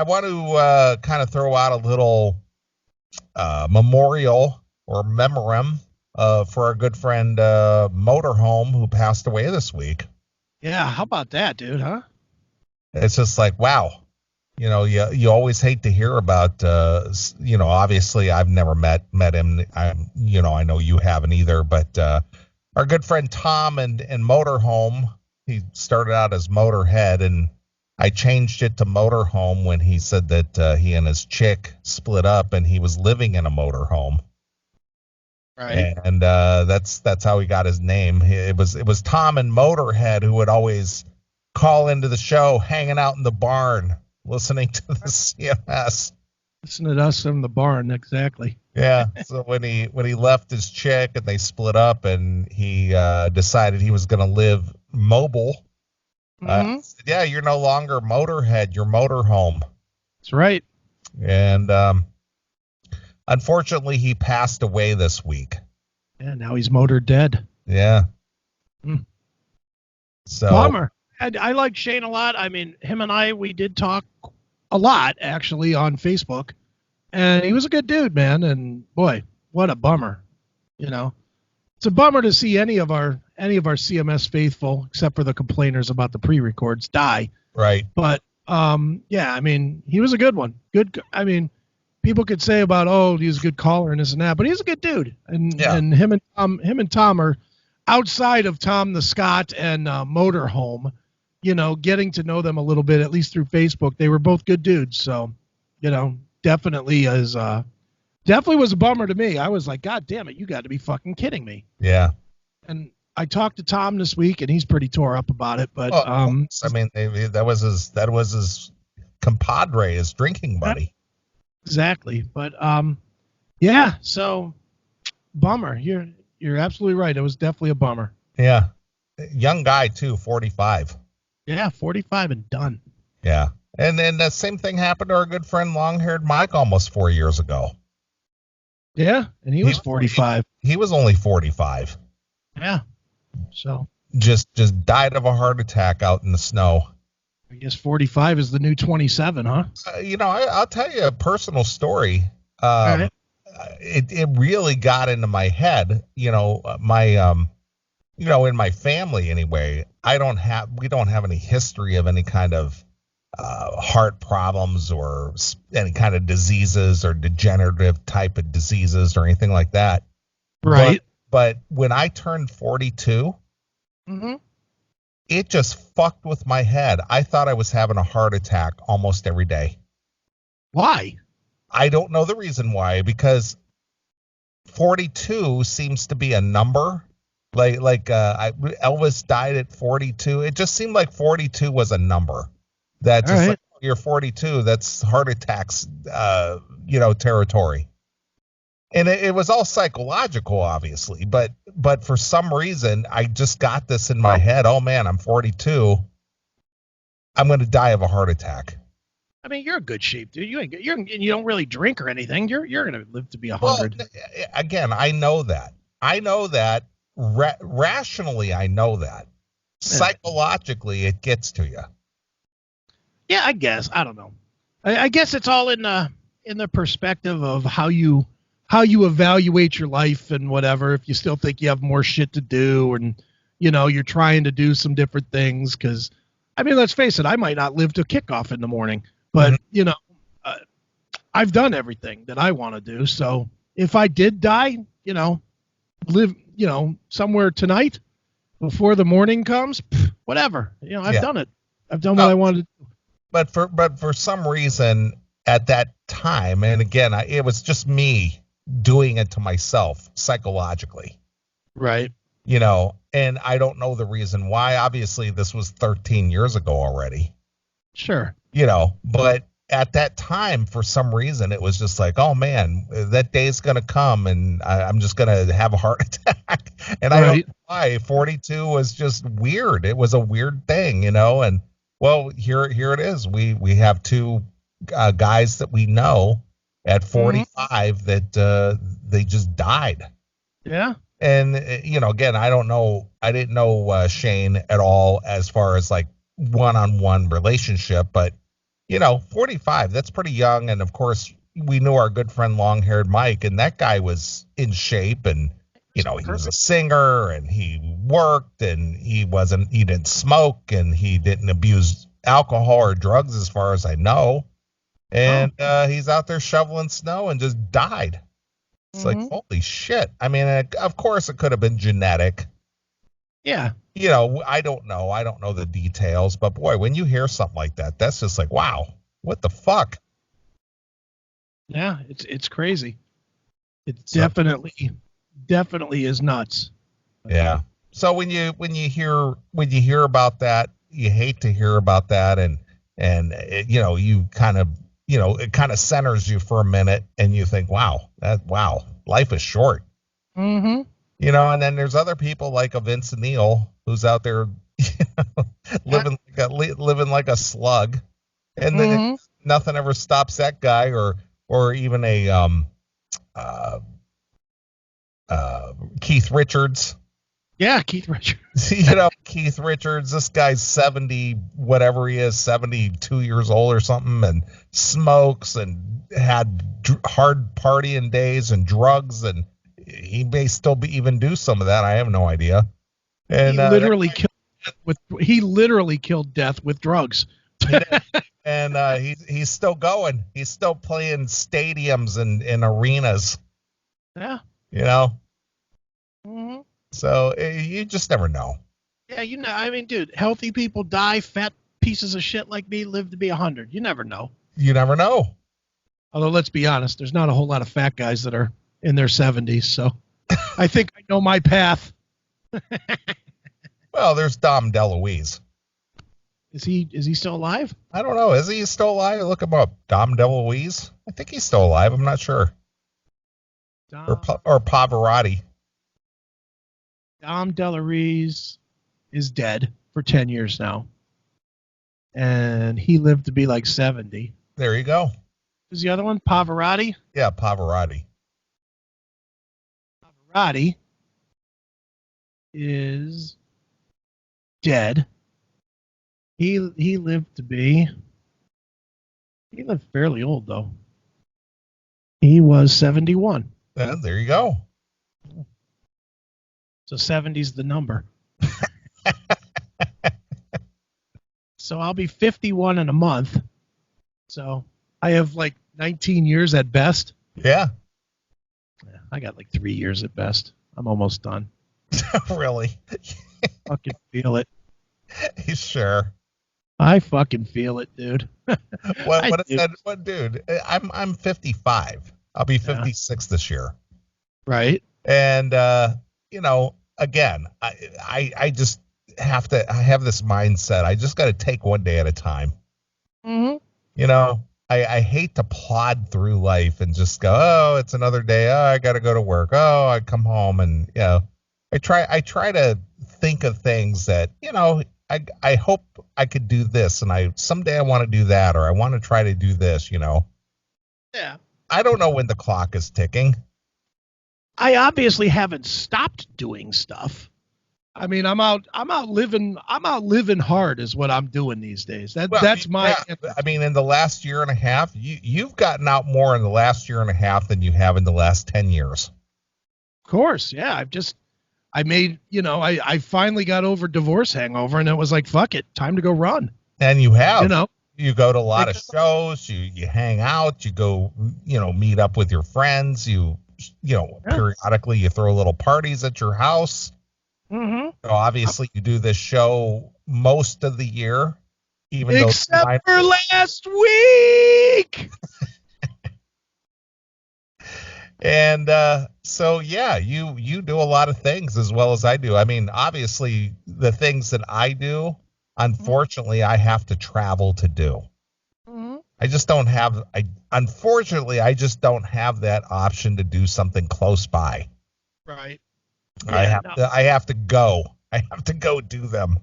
want to kind of throw out a little memorial or memorem for our good friend Motorhome, who passed away this week. Yeah, how about that, dude, huh? It's just like, wow. You know, you always hate to hear about, obviously I've never met him. I know you haven't either, but our good friend Tom and Motorhome, he started out as Motorhead, and I changed it to Motorhome when he said that he and his chick split up and he was living in a motorhome. Right. And that's how he got his name. It was Tom and Motorhead who would always call into the show, hanging out in the barn, listening to the CMS. Listen to us in the barn, exactly. Yeah. So when he left his chick and they split up and he decided he was going to live mobile, said, yeah, you're no longer Motorhead, you're Motorhome. That's right. And unfortunately, he passed away this week. Yeah, now he's motor dead. Yeah. So bummer. I like Shane a lot. I mean, him and we did talk a lot, actually, on Facebook. And he was a good dude, man. And, boy, what a bummer. You know, it's a bummer to see any of our CMS faithful, except for the complainers about the pre-records, die. Right. But, yeah, I mean, he was a good one. Good. I mean, people could say about, oh, he was a good caller and this and that, but he's a good dude. And him and Tom are, outside of Tom the Scott and Motorhome, you know, getting to know them a little bit, at least through Facebook. They were both good dudes. So, you know, definitely was a bummer to me. I was like, God damn it, you got to be fucking kidding me. Yeah. And I talked to Tom this week, and he's pretty tore up about it. But I mean, that was his compadre, his drinking buddy. Exactly. But yeah. So bummer. You're absolutely right. It was definitely a bummer. Yeah. Young guy too, 45. Yeah, 45 and done. Yeah. And then the same thing happened to our good friend long-haired Mike almost 4 years ago. Yeah, and he was 45. He was only 45. Yeah. So just died of a heart attack out in the snow. I guess 45 is the new 27, huh? I'll tell you a personal story. All right. It really got into my head. In my family anyway, we don't have any history of any kind of heart problems or any kind of diseases or degenerative type of diseases or anything like that. Right. But when I turned 42, it just fucked with my head. I thought I was having a heart attack almost every day. Why? I don't know the reason why, because 42 seems to be a number. Elvis died at 42. It just seemed like 42 was a number. That just like, you're 42. That's heart attacks, territory. And it was all psychological, obviously. But for some reason, I just got this in my head. Oh man, I'm 42. I'm going to die of a heart attack. I mean, you're a good shape, dude. You don't really drink or anything. You're going to live to be 100. Well, again, I know that. Rationally, I know that. Psychologically, it gets to you. Yeah, I guess. I don't know. I guess it's all in the perspective of how you evaluate your life and whatever. If you still think you have more shit to do, and you're trying to do some different things. Because, I mean, let's face it, I might not live to kickoff in the morning, but I've done everything that I want to do. So if I did die, live, somewhere tonight before the morning comes, whatever. I've done it. I've done what I wanted to do. But for some reason at that time, and again, it was just me doing it to myself psychologically. Right. And I don't know the reason why. Obviously, this was 13 years ago already. Sure. But at that time, for some reason, it was just like, oh man, that day's going to come and I'm just going to have a heart attack. And I don't know why. 42 was just weird. It was a weird thing, and well, here it is. We have two guys that we know at 45 that they just died. Yeah. And, again, I didn't know Shane at all as far as like one-on-one relationship, but 45, that's pretty young. And of course, we knew our good friend long-haired Mike, and that guy was in shape, and he was a singer, and he worked, and he didn't smoke, and he didn't abuse alcohol or drugs as far as I know. And he's out there shoveling snow and just died. It's like, holy shit. I mean, of course it could have been genetic. Yeah. I don't know. I don't know the details, but boy, when you hear something like that, that's just like, wow, what the fuck? Yeah, it's crazy. It definitely is nuts. Yeah. So when you hear about that, you hate to hear about that, and you kind of it kind of centers you for a minute, and you think, wow, life is short. Mm-hmm. And then there's other people like a Vince Neil who's out there living like a slug, and then nothing ever stops that guy, or even a Keith Richards. Yeah, Keith Richards. Keith Richards, this guy's 70, whatever he is, 72 years old or something, and smokes and had hard partying days and drugs, and he may still even do some of that. I have no idea. And he literally killed death with drugs. And he's still going. He's still playing stadiums and arenas. Yeah. Mm-hmm. So you just never know. Yeah, I mean, dude, healthy people die. Fat pieces of shit like me live to be 100. You never know. You never know. Although, let's be honest, there's not a whole lot of fat guys that are in their 70s. So I think I know my path. Well, there's Dom DeLuise. Is he still alive? I don't know. Is he still alive? Look him up. Dom DeLuise. I think he's still alive. I'm not sure. Or Pavarotti. Dom DeLuise is dead for 10 years now. And he lived to be like 70. There you go. Who's the other one? Pavarotti? Yeah, Pavarotti. Pavarotti is dead. He lived fairly old, though. He was 71. Yeah, there you go. So 70's the number. So I'll be 51 in a month. So I have like 19 years at best. Yeah. I got like 3 years at best. I'm almost done. Really? Fucking feel it. You sure? I fucking feel it, dude. What is that? What, dude? I'm 55. I'll be 56 this year. Right. And again, I just have to. I have this mindset. I just got to take one day at a time. Mm-hmm. I hate to plod through life and just go, oh, it's another day. Oh, I got to go to work. Oh, I come home, and I try to think of things that I hope I could do this, and someday I want to do that, or I want to try to do this. Yeah. I don't know when the clock is ticking. I obviously haven't stopped doing stuff. I mean, I'm out living hard is what I'm doing these days. That's my. I mean, in the last year and a half, you've gotten out more in the last year and a half than you have in the last 10 years. Of course, yeah. I finally got over divorce hangover, and it was like, fuck it, time to go run. And you have. You go to a lot of shows. You hang out. You go, meet up with your friends. Periodically you throw little parties at your house. Mm-hmm. Obviously, you do this show most of the year, except for last week. And so, yeah, you do a lot of things as well as I do. I mean, obviously, the things that I do, unfortunately, I have to travel to do. Mm-hmm. I just don't have. Unfortunately, I just don't have that option to do something close by. Right. Yeah, I have to go. I have to go do them.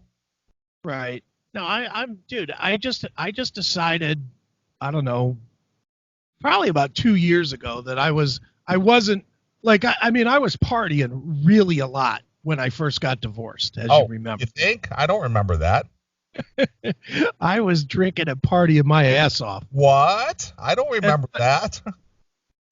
Right. No, dude. I just decided, I don't know, probably about 2 years ago that I wasn't like, I mean, I was partying really a lot when I first got divorced, as you remember. You think? I don't remember that. I was drinking and partying my ass off. What? I don't remember that.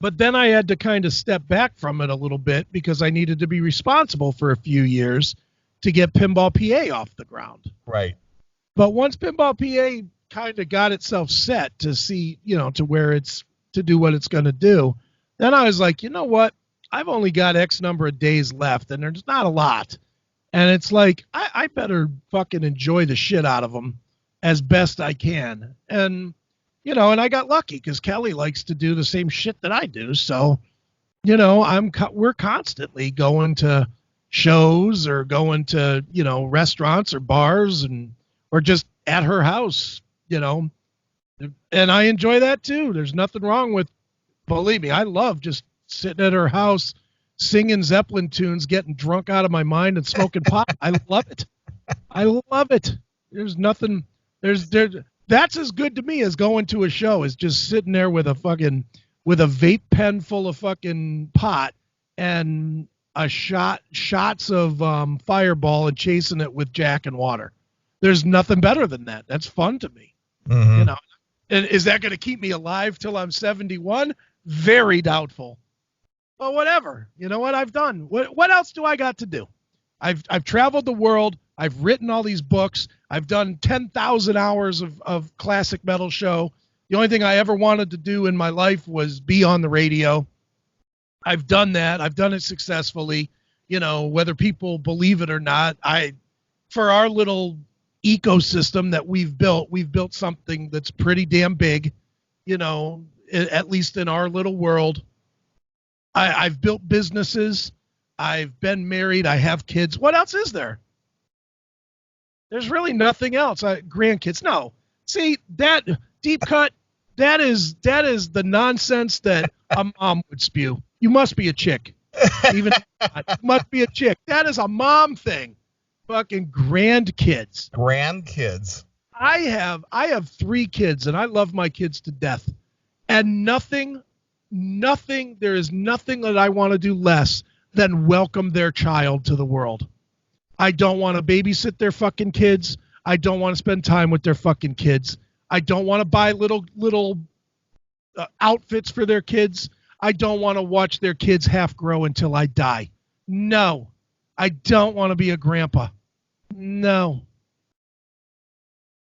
But then I had to kind of step back from it a little bit because I needed to be responsible for a few years to get Pinball PA off the ground. Right. But once Pinball PA kind of got itself set to see, to where it's to do what it's going to do, then I was like, you know what? I've only got X number of days left, and there's not a lot. And it's like, I better fucking enjoy the shit out of them as best I can. And, and I got lucky because Kelly likes to do the same shit that I do. So, we're constantly going to shows or going to, restaurants or bars or just at her house, and I enjoy that too. There's nothing wrong with, believe me, I love just sitting at her house, singing Zeppelin tunes, getting drunk out of my mind and smoking pot. I love it. I love it. There's nothing, that's as good to me as going to a show, is just sitting there with a vape pen full of fucking pot and shots of Fireball and chasing it with Jack and water. There's nothing better than that. That's fun to me. Mm-hmm. And is that going to keep me alive till I'm 71? Very doubtful. But whatever. You know what I've done? What else do I got to do? I've traveled the world. I've written all these books. I've done 10,000 hours of classic metal show. The only thing I ever wanted to do in my life was be on the radio. I've done that. I've done it successfully. Whether people believe it or not, for our little ecosystem that we've built something that's pretty damn big, at least in our little world. I've built businesses. I've been married. I have kids. What else is there? There's really nothing else. Grandkids. No. See, that deep cut, that is the nonsense that a mom would spew. You must be a chick. You must be a chick. That is a mom thing. Fucking grandkids. Grandkids. I have 3 kids, and I love my kids to death. And there is nothing that I want to do less than welcome their child to the world. I don't want to babysit their fucking kids. I don't want to spend time with their fucking kids. I don't want to buy little outfits for their kids. I don't want to watch their kids half grow until I die. No, I don't want to be a grandpa. No.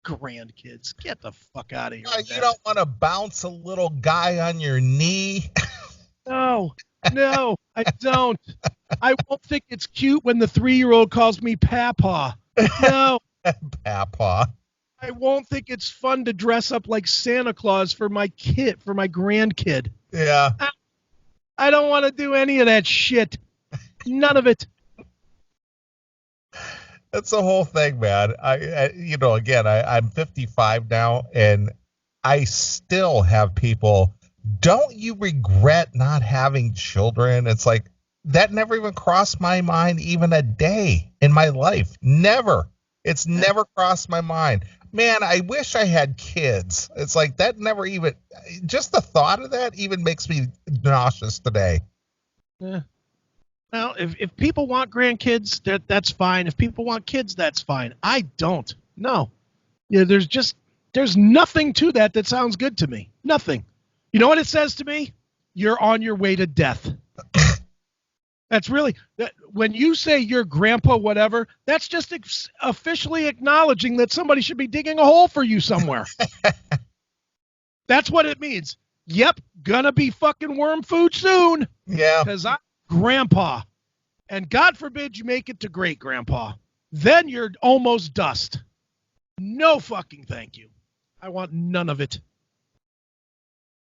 Grandkids, get the fuck out of here. You don't want to bounce a little guy on your knee? No, I don't. I won't think it's cute when the 3-year-old calls me Papa. No. Papa. I won't think it's fun to dress up like Santa Claus for my grandkid. Yeah. I don't want to do any of that shit. None of it. That's the whole thing, man. I'm 55 now, and I still have people, don't you regret not having children? It's like, that never even crossed my mind even a day in my life. Never. It's never crossed my mind. Man, I wish I had kids. It's like, that never even, just the thought of that even makes me nauseous today. Yeah. Well, if people want grandkids, that's fine. If people want kids, that's fine. I don't. No. Yeah, there's nothing to that sounds good to me. Nothing. You know what it says to me? You're on your way to death. That's really, when you say your grandpa whatever, that's just officially acknowledging that somebody should be digging a hole for you somewhere. That's what it means. Yep, gonna be fucking worm food soon. Yeah. Because I'm grandpa. And God forbid you make it to great grandpa. Then you're almost dust. No fucking thank you. I want none of it.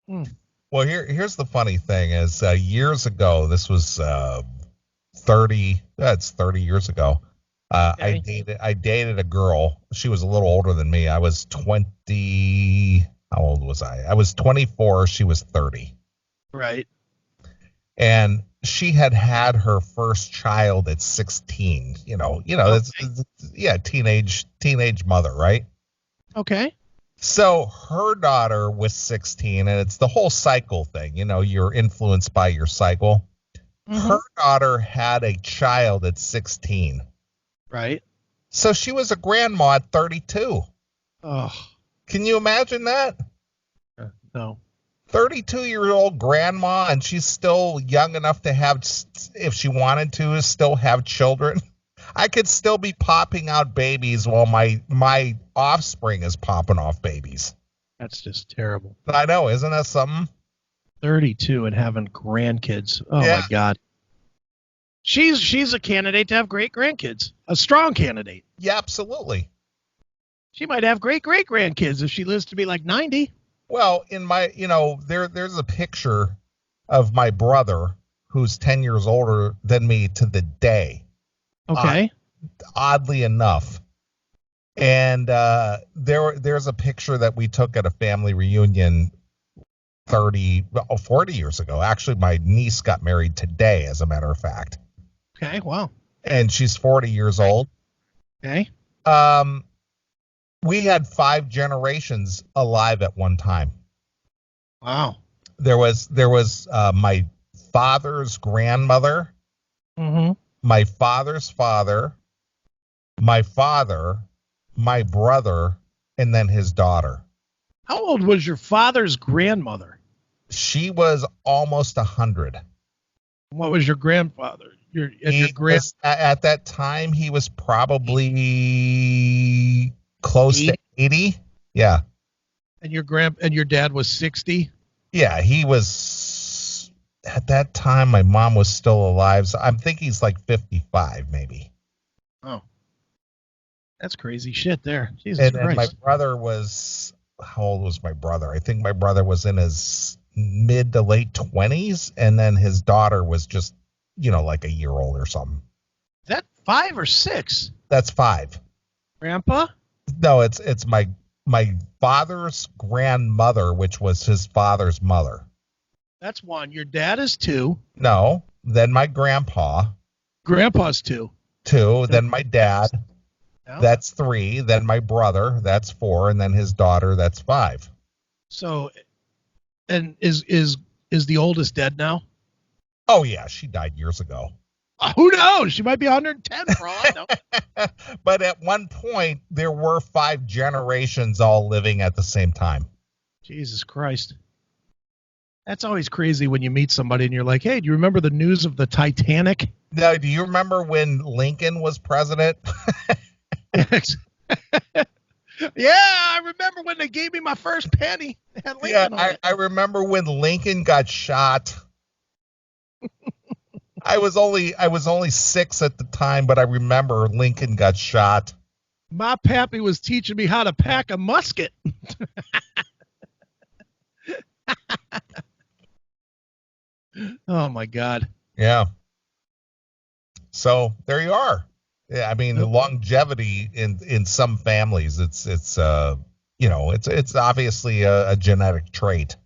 Well, here's the funny thing is years ago, this was 30 years ago. Okay. I dated a girl. She was a little older than me. I was 20. How old was I? I was 24. She was 30. Right. And she had her first child at 16. Teenage mother, right? Okay. So her daughter was 16, and it's the whole cycle thing. You're influenced by your cycle. Mm-hmm. Her daughter had a child at 16. Right. So she was a grandma at 32. Oh, Can you imagine that? no. 32-year-old grandma, and she's still young enough to have, if she wanted to, still have children. I could still be popping out babies while my offspring is popping off babies. That's just terrible. I know, isn't that something? 32 and having grandkids. Oh, Yeah. my God. She's a candidate to have great grandkids. A strong candidate. Yeah, absolutely. She might have great grandkids if she lives to be like 90. Well, in my, there's a picture of my brother who's 10 years older than me to the day. Okay. Oddly enough. And there's a picture that we took at a family reunion 40 years ago. Actually, my niece got married today, as a matter of fact. Okay, wow. And she's 40 years old. Okay. We had 5 generations alive at one time. Wow. There was my father's grandmother, Mm-hmm. my father's father, my father, my brother, and then his daughter. How old was your father's grandmother? She was almost 100. What was your grandfather? At that time, he was probably close to 80. Yeah. And your dad was 60? Yeah, he was, at that time, my mom was still alive. So I think he's like 55, maybe. Oh. That's crazy shit there. Jesus Christ. And my brother was, how old was my brother? I think my brother was in his mid to late 20s. And then his daughter was just, like a year old or something. Is that 5 or 6? That's 5. Grandpa? No, it's my father's grandmother, which was his father's mother. That's 1. Your dad is 2. No, then my grandpa. Grandpa's 2. 2. Then my dad. Yeah. That's 3. Then my brother. That's 4. And then his daughter. That's 5. So, and is the oldest dead now? Oh yeah, she died years ago. Who knows? She might be 110 for all I know. But at one point, there were 5 generations all living at the same time. Jesus Christ. That's always crazy when you meet somebody and you're like, hey, do you remember the news of the Titanic? Now, do you remember when Lincoln was president? Yeah, I remember when they gave me my first penny. I remember when Lincoln got shot. I was only 6 at the time, but I remember Lincoln got shot. My pappy was teaching me how to pack a musket. Oh my God. Yeah. So there you are. Yeah, I mean, the longevity in some families, it's obviously a genetic trait.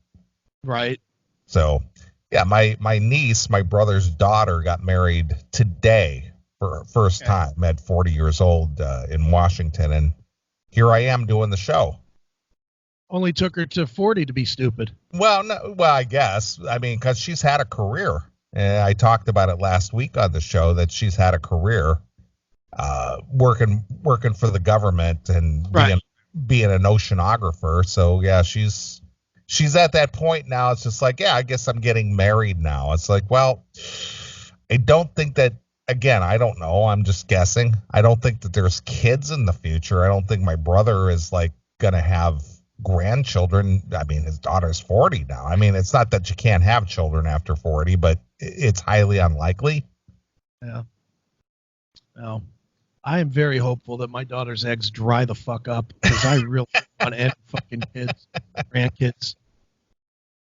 Right. So, yeah, my niece, my brother's daughter, got married today for first time at 40 years old in Washington, and here I am doing the show. Only took her to 40 to be stupid. Well, no, I guess. I mean, because she's had a career. And I talked about it last week on the show that she's had a career working for the government and being an oceanographer. So, yeah, she's at that point now. It's just like, yeah, I guess I'm getting married now. It's like, well, I don't think that, again, I don't know. I'm just guessing. I don't think that there's kids in the future. I don't think my brother is like going to have grandchildren. I mean, his daughter's 40 now. I mean, it's not that you can't have children after 40, but it's highly unlikely. Yeah. Well, I am very hopeful that my daughter's eggs dry the fuck up because I really want any fucking kids, grandkids.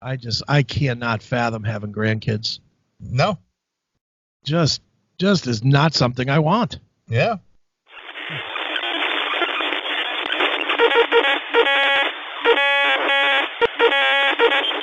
I cannot fathom having grandkids. No. Just is not something I want. Yeah.